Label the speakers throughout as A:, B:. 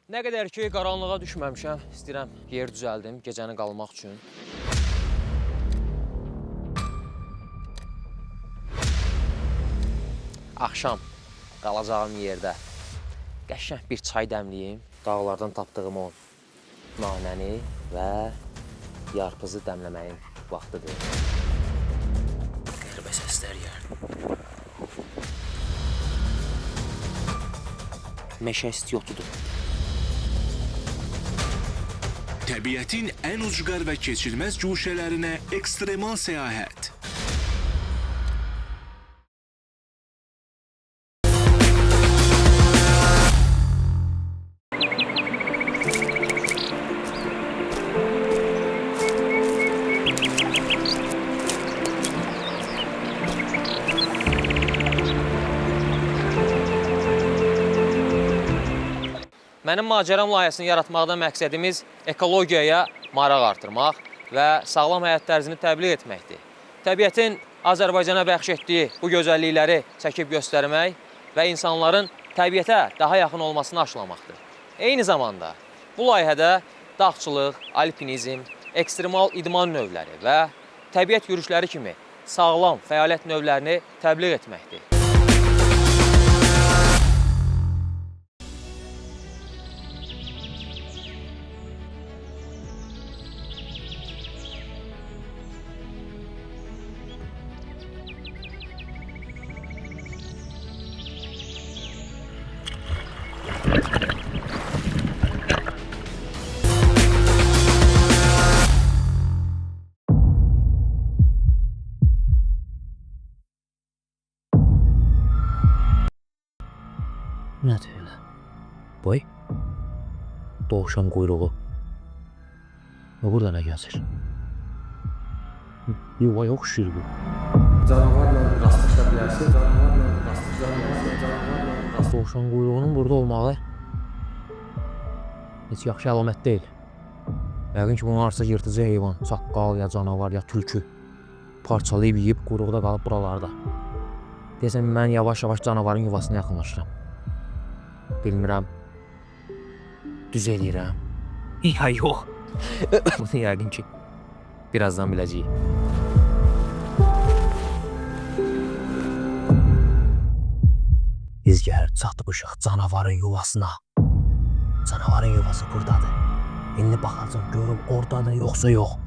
A: Nə qədər ki, qaranlığa düşməmişəm, istəyirəm yer düzəldim gecəni qalmaq üçün. Axşam qalacağım yerdə qəşəng bir çay dəmliyim. Dağlardan tapdığım o nanəni və yarpızı dəmləməyin vaxtıdır. Qəribə səslər yəni. Meşə istiotudur.
B: Təbiətin ən ucqar və keçilməz guşələrinə ekstremal səyahət.
A: Mənim macəram layihəsini yaratmaqda məqsədimiz ekologiyaya maraq artırmaq və sağlam həyat tərzini təbliğ etməkdir. Təbiətin Azərbaycana bəxş etdiyi bu gözəllikləri çəkib göstərmək və insanların təbiətə daha yaxın olmasını aşılamaqdır. Eyni zamanda bu layihədə dağçılıq, alpinizm, ekstremal idman növləri və təbiət yürüşləri kimi sağlam fəaliyyət növlərini təbliğ etməkdir.
C: Nədir elə? Boy? Dovşan quyruğu. Və burada nə gəzir? Yuvaya oxşayır bu.
D: Canavarla rastlaşa bilərsin, canavarla rastlaşa bilərsin.
C: Dovşan quyruğunun burada olmağı heç yaxşı əlamət deyil. Yəqin ki, bunun arsa yırtıcı heyvan, saqqal ya canavar ya tülkü parçalayıb yiyib quyruqda qalıb buralarda. Deyəsən, mən yavaş-yavaş canavarın yuvasına yaxınlaşıram. Bilmirəm, düz eləyirəm. Ya yox. Bunu yəqin ki, birazdan biləcəyik. Biz gəlib çatmışıq canavarın yuvasına. Canavarın yuvası buradadır. İndi baxacaq görüm oradadır yoxsa yox.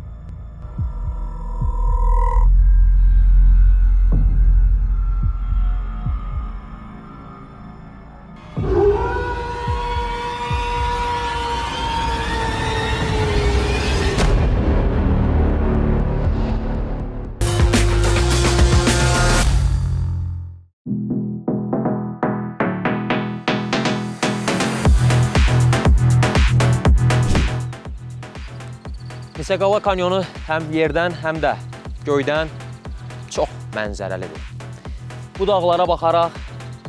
A: Nisəqala kanyonu həm yerdən, həm də göydən çox mənzərəlidir. Bu dağlara baxaraq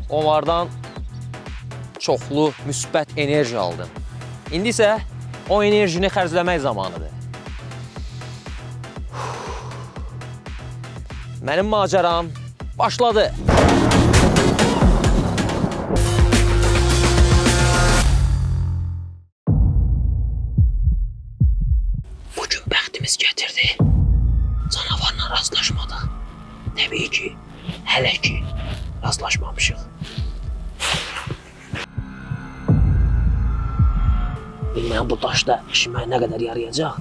A: onlardan çoxlu müsbət enerji aldım. İndi isə o enerjini xərcləmək zamanıdır. Mənim macəram başladı.
C: Bugün bəxtimiz gətirdi. Canavarla rastlaşmadıq. Təbii ki, hələ ki rastlaşmamışıq. Bilməyəm bu daşda işimə nə qədər yarayacaq.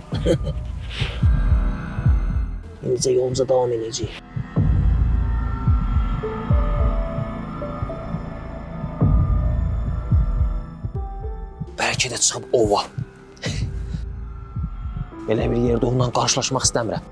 C: İndicə yolumuza davam edəcəyik. Bəlkə də çıxıb ova. Belə bir yerdə onunla qarşılaşmaq istəmirəm.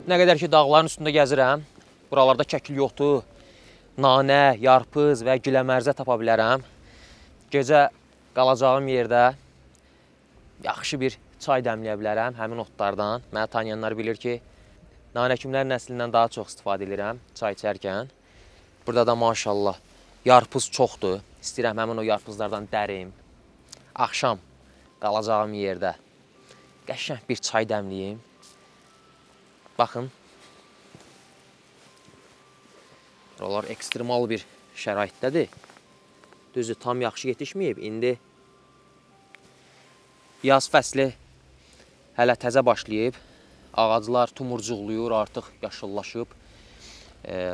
A: Nə qədər ki, dağların üstündə gəzirəm, buralarda kəkil yoxdur, nanə, yarpız və giləmərzə tapa bilərəm. Gecə qalacağım yerdə yaxşı bir çay dəmləyə bilərəm həmin otlardan. Məni tanıyanlar bilir ki, nanəkimlər nəslindən daha çox istifadə edirəm çay içərkən. Burada da maşallah yarpız çoxdur. İstəyirəm həmin o yarpızlardan dərim. Axşam qalacağım yerdə qəşəng bir çay dəmliyim. Baxın. Buralar ekstremal bir şəraitdədir. Düzdür, tam yaxşı yetişməyib. İndi yaz fəsli hələ təzə başlayıb. Ağaclar tumurcuqluyur, artıq yaşıllaşıb.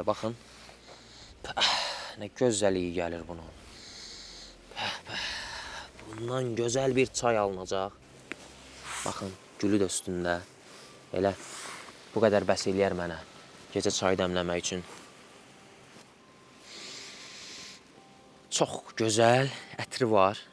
A: Baxın. Nə gözəliyi gəlir bunun. Bundan gözəl bir çay alınacaq. Baxın, gülü də üstündə. Elə bu qədər bəs eləyər mənə gecə çay dəmləmək üçün. Çox gözəl ətri var.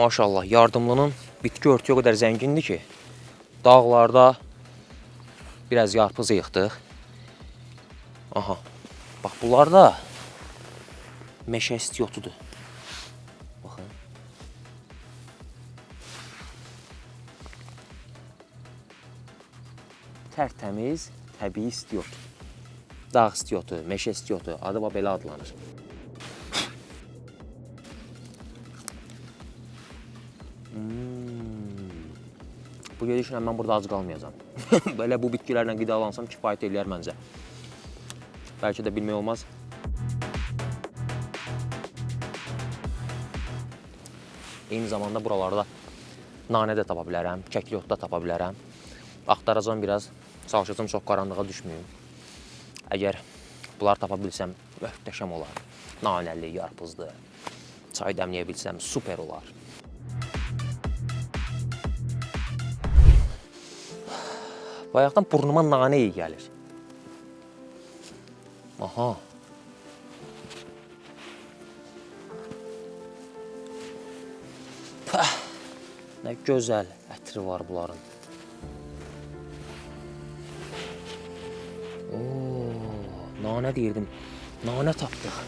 A: Maşallah, yardımlının bitki örtüyü o qədər zəngindir ki, dağlarda biraz yarpız yıxdıq. Aha, bax bunlar da meşə istiotudur. Baxın. Tərtəmiz, təbii istiot. Dağ istiotu, meşə istiotu, adı belə adlanır. Bu gedişlə mən burada ac qalmayacam. Belə bu bitkilərlə qidalansam kifayət eləyər məncə. Bəlkə də bilmək olmaz. Eyni zamanda buralarda nanə də tapa bilərəm, kəkli ot da tapa bilərəm. Axtaracam biraz, çalışacam çox qaranlığa düşməyim. Əgər bunlar tapa bilsəm, möhtəşəm olar. Nanəli, yarpızlı, çay dəmləyə bilsəm, super olar. Bayaqdan burnuma nanə iyi gəlir. Aha. Pəh, nə gözəl ətri var bunların. Oo, nanə deyirdim. Nanə tapdıq.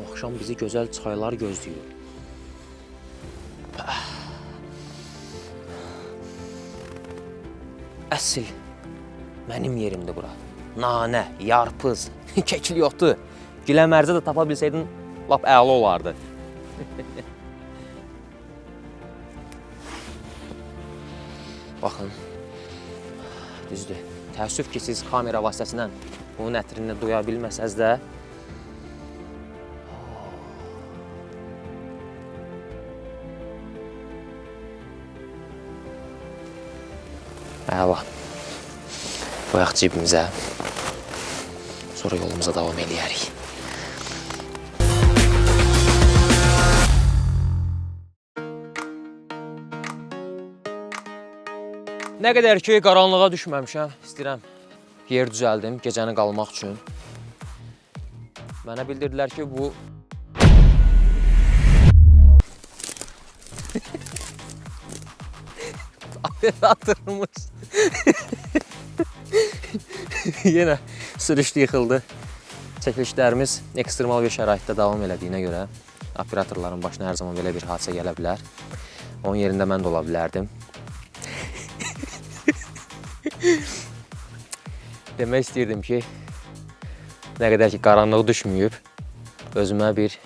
A: Axşam bizi gözəl çaylar gözləyir. Əsl mənim yerimdir bura. Nanə, yarpız, kəkli otu. Giləmərcə də tapa bilsəydin, lap əla olardı. Baxın, düzdür. Təəssüf ki, siz kamera vasitəsilə bunun ətrini duya bilməsəz də, əla. Qoyaq cibimizə. Sonra yolumuza davam eləyərik. Nə qədər ki, qaranlığa düşməmişəm, istəyirəm yer düzəldim gecəni qalmaq üçün. Mənə bildirdilər ki, bu operatörümüz yenə sürüşdü, yıxıldı. Çəkilişlərimiz ekstremal bir şəraitdə davam elədiyinə görə operatorların başına hər zaman belə bir hadisə gələ bilər. Onun yerində mən də ola bilərdim. Demək istəyirdim ki, nə qədər ki qaranlıq düşməyib, özümə bir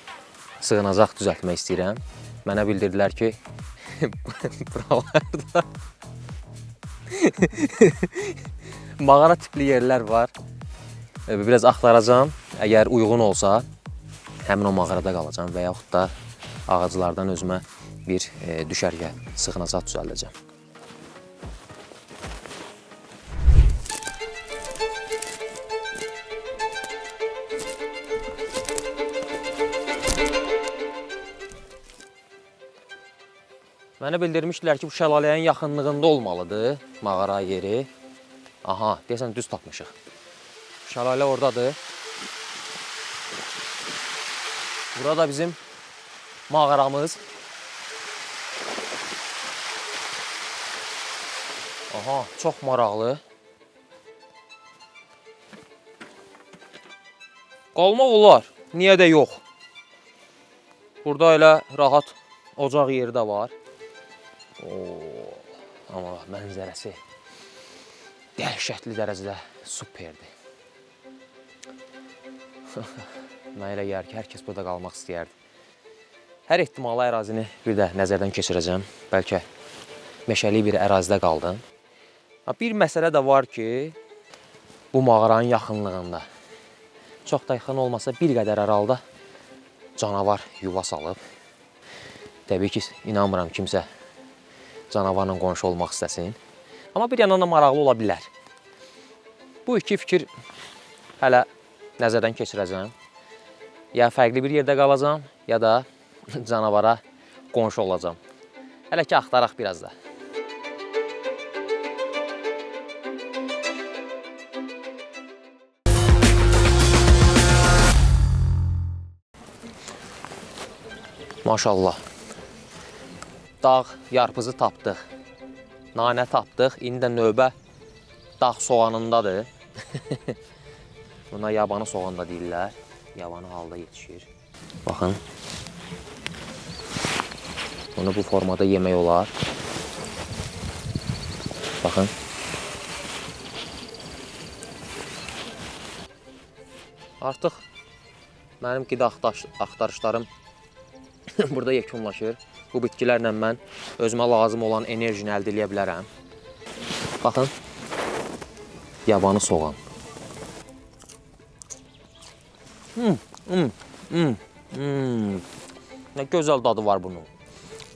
A: sığınacaq düzəltmək istəyirəm. Mənə bildirdilər ki, buralarda mağara tipli yerlər var. Biraz axtaracam. Əgər uyğun olsa, həmin o mağarada qalacam və yaxud da ağaclardan özümə bir düşərgə, sığınacaq düzəldəcəm. Mənə bildirmişdilər ki, bu şəlaləyin yaxınlığında olmalıdır mağara yeri. Aha, deyəsən düz tapmışıq. Şəlalə oradadır. Burada bizim mağaramız. Aha, çox maraqlı. Qalmaq olar, niyə də yox. Burada elə rahat ocaq yeri də var. Amma mənzərəsi dəhşətli dərəcədə superdir. Mən elə gəlir ki, hər kəs burada qalmaq istəyərdi. Hər ehtimali ərazini bir də nəzərdən keçirəcəm. Bəlkə meşəli bir ərazidə qaldım. Bir məsələ də var ki, bu mağaranın yaxınlığında, çox da yaxın olmasa bir qədər aralıda canavar yuva salıb. Təbii ki, inanmıram kimsə canavarla qonşu olmaq istəsin. Amma bir yandan da maraqlı ola bilər. Bu iki fikir hələ nəzərdən keçirəcəm. Ya fərqli bir yerdə qalacam, ya da canavara qonşu olacam. Hələ ki, axtaraq biraz da. Maşallah. Dağ yarpızı tapdıq. Nanə tapdıq. İndi də növbə dağ soğanındadır. Buna yabanı soğan da deyirlər. Yabanı halda yetişir. Baxın. Bunu bu formada yemək olar. Baxın. Artıq mənim qida axtarışlarım burada yekunlaşır. Bu bitkilərlə mən özümə lazım olan enerjini əldə edə bilərəm. Baxın. Yabanı soğan. Nə gözəl dadı var bunun.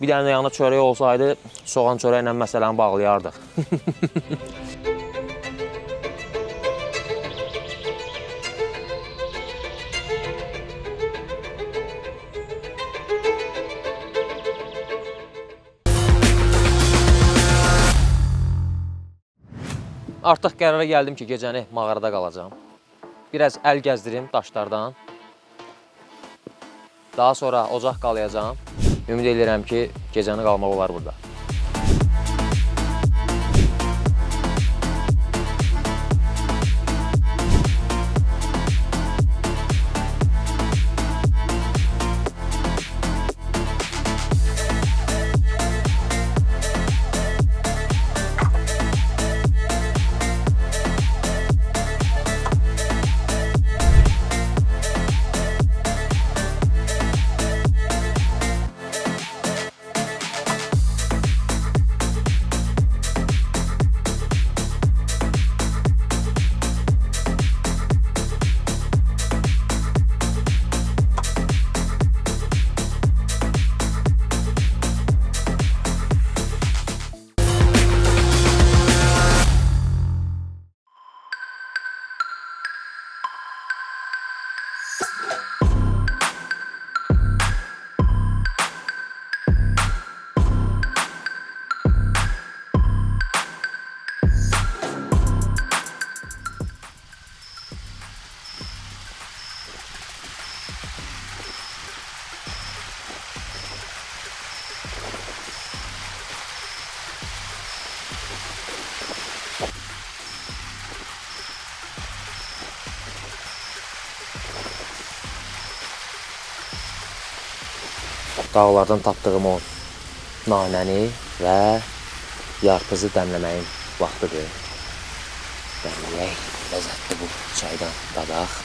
A: Bir dənə yanında çörək olsaydı, soğan çörəklə məsələni bağlayardıq. Artıq qərara gəldim ki, gecəni mağarada qalacağam. Biraz əl gəzdirim daşlardan. Daha sonra ocaq qalayacağam. Ümid edirəm ki, gecəni qalmaq olar burada. Dağlardan tapdığım o nanəni və yarpızı dəmləməyin vaxtıdır. Dəmləyək, ləzzətli bu çaydan dadaq.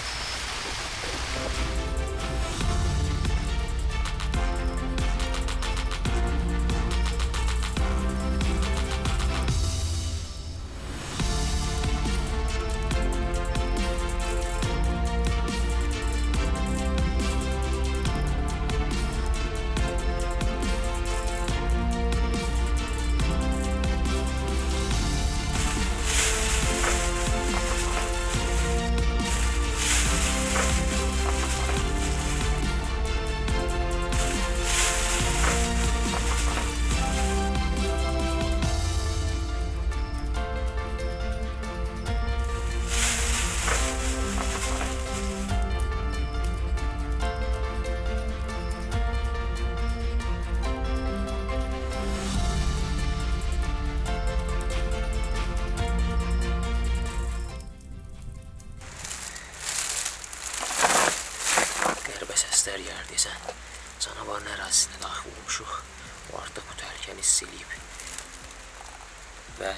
C: və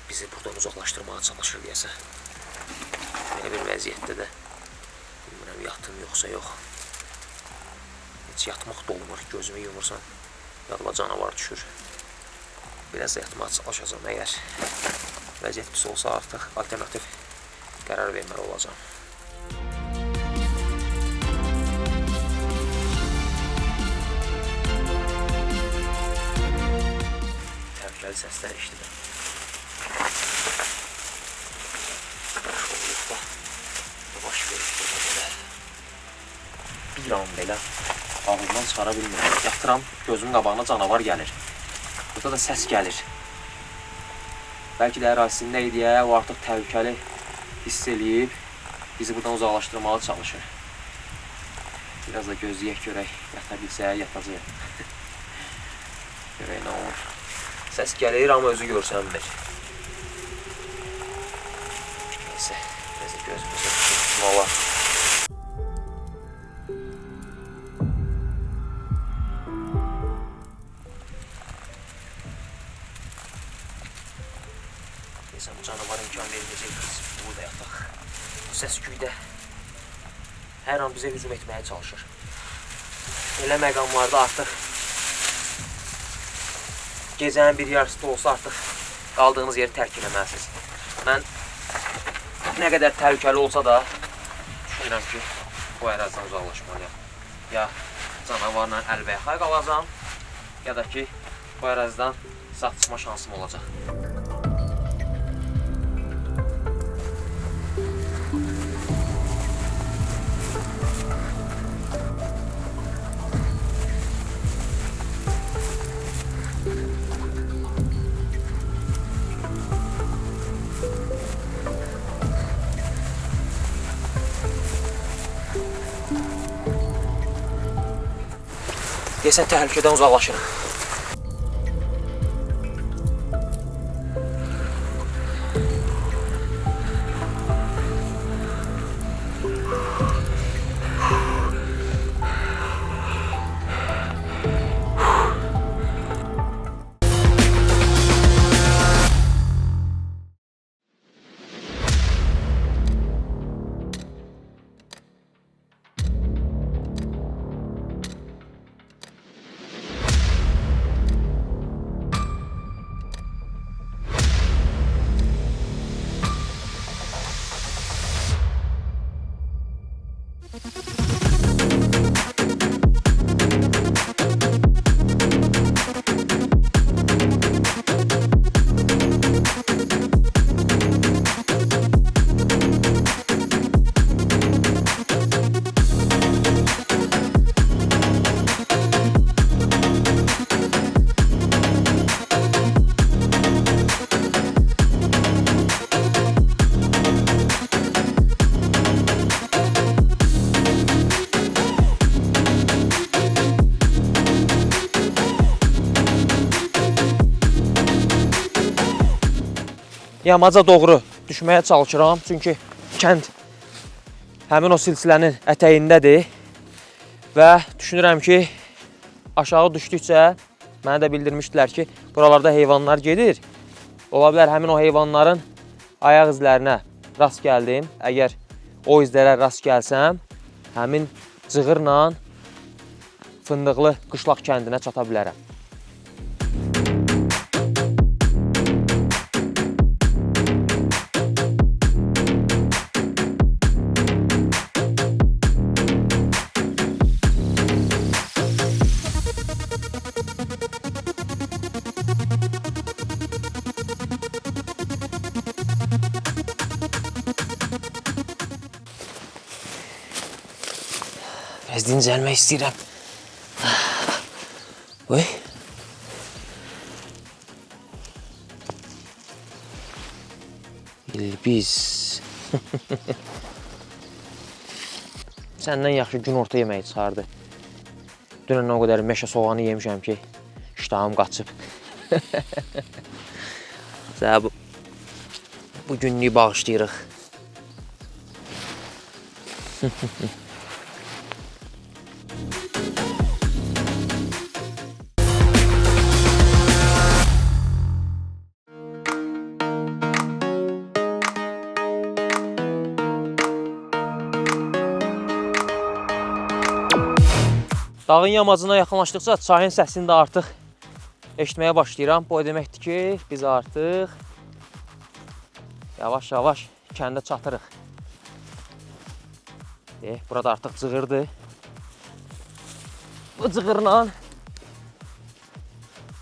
C: bizi buradan uzaqlaşdırmağa çalışır deyəsən. Belə bir vəziyyətdə də bilmirəm, yatım yoxsa yox. Heç yatmaq da olmur, gözümü yumursan yadıma canavar düşür. Biraz da yatmağa çalışacağım. Əgər vəziyyət pis olsa artıq alternativ qərar verməli olacağam. Təhlükəli səslər eşidirəm. Şoğluqda baş verir belə. Bir an belə ağzımdan çıxara bilmirəm. Yatıram, gözümün qabağına canavar gəlir. Burada da səs gəlir. Bəlkə də ərazisində idi, o artıq təhlükəli hiss eləyib, bizi buradan uzaqlaşdırmağa çalışır. Biraz da gözləyək görək, yata bilsə, yatacaq. Görək nə olur. Səs gəlir, amma özü görsənmir. Neyse, biraz da gözümüzə tutma var. Deyəsən, bu canavar imkan veriləcək, biz burada yataq. Bu səs-küydə hər an bizə hücum etməyə çalışır. Elə məqamlarda artıq gecənin bir yarısı olsa artıq qaldığınız yeri tərk eləməlisiniz. Mən nə qədər təhlükəli olsa da düşünürəm ki, bu ərazidən uzaqlaşmalıyam. Ya canavarla əlbəyaxay qalacam, ya da ki, bu ərazidən sağ çıxma şansım olacaq. Deyəsən təhlükədən uzaqlaşırıq. Yamaca doğru düşməyə çalışıram, çünki kənd həmin o silsilənin ətəyindədir və düşünürəm ki, aşağı düşdükcə mənə də bildirmişdilər ki, buralarda heyvanlar gedir. Ola bilər həmin o heyvanların ayaq izlərinə rast gəldim. Əgər o izlərə rast gəlsəm, həmin cığırla Fındıqlı Qışlaq kəndinə çata bilərəm. Biraz dincəlmək istəyirəm. Oy. İlbiz. Səndən yaxşı gün orta yeməyi çıxardı. Dünən o qədər meşə soğanı yemişəm ki, iştahım qaçıb. Sənə bu günlüyü bağışlayırıq.
A: Dağın yamacına yaxınlaşdıqca çayın səsini də artıq eşitməyə başlayıram. Bu o deməkdir ki, biz artıq yavaş-yavaş kəndə çatırıq. Burada artıq cığırdır. Bu cığırla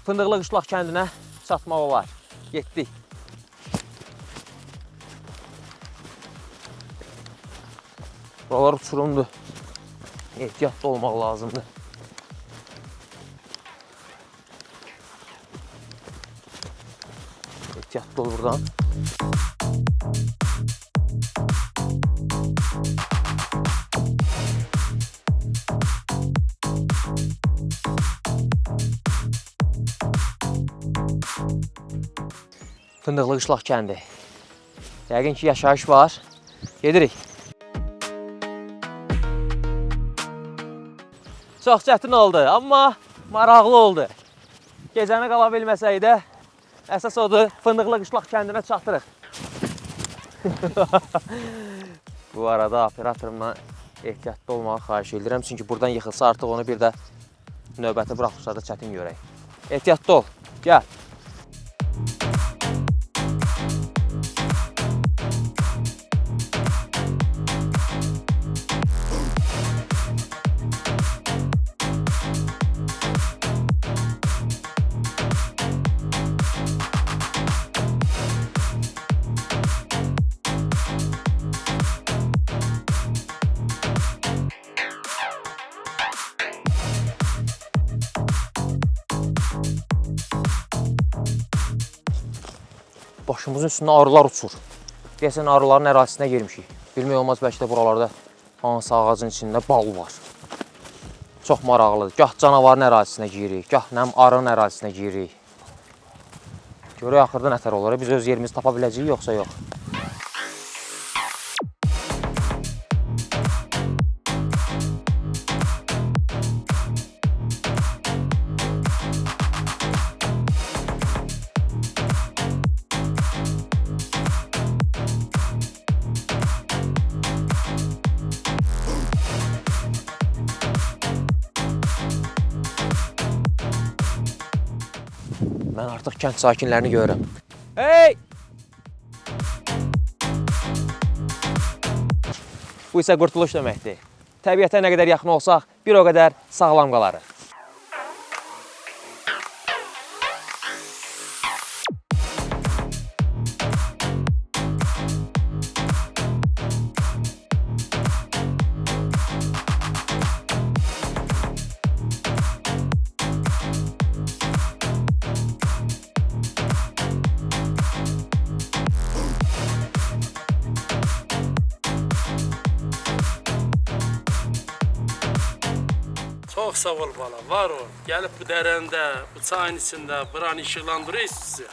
A: Fındıqlı Qışlaq kəndinə çatmaq olar. Getdik. Buralar uçurumdur. Ehtiyatlı olmaq lazımdır. Ehtiyatlı ol buradan. Fındıqlı Qışlaq kəndi. Yəqin ki, yaşayış var. Gedirik. Çox çətin oldu, amma maraqlı oldu. Gecəni qala bilməsək də, əsas odur, Fındıqlı Qışlaq kəndinə çatırıq. Bu arada operatorumla ehtiyatlı olmağı xahiş edirəm. Çünki buradan yıxılsa artıq onu bir də növbəti buraxışlarda çətin görək. Ehtiyatlı ol, gəl. Başımızın üstündə arılar uçur. Deyəsən arıların ərazisinə girmişik. Bilmək olmaz, bəlkə də buralarda hansı ağacın içində bal var. Çox maraqlıdır. Gah canavarın ərazisinə giyirik, gah arının ərazisinə giyirik. Görək axırda nətər olur. Biz öz yerimizi tapa biləcəyik, yoxsa yox. Mən artıq kənd sakinlərini görürəm. Hey! Bu isə qurtuluş deməkdir. Təbiətə nə qədər yaxın olsaq, bir o qədər sağlam qalarıq.
E: Çox sağ ol bala, var ol. Gəlib bu dərəndə, bu çayın içində buranı işıqlandırıyor sizi.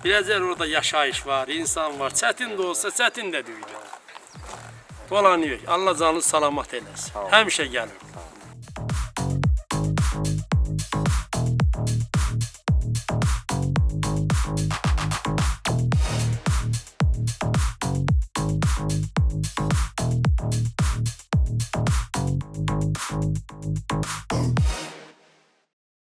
E: Biləcək orada yaşayış var, insan var. Çətin də olsa, çətin də deyil. Dolanıyor. Allah canını salamat eləsin. Həmişə gəlin.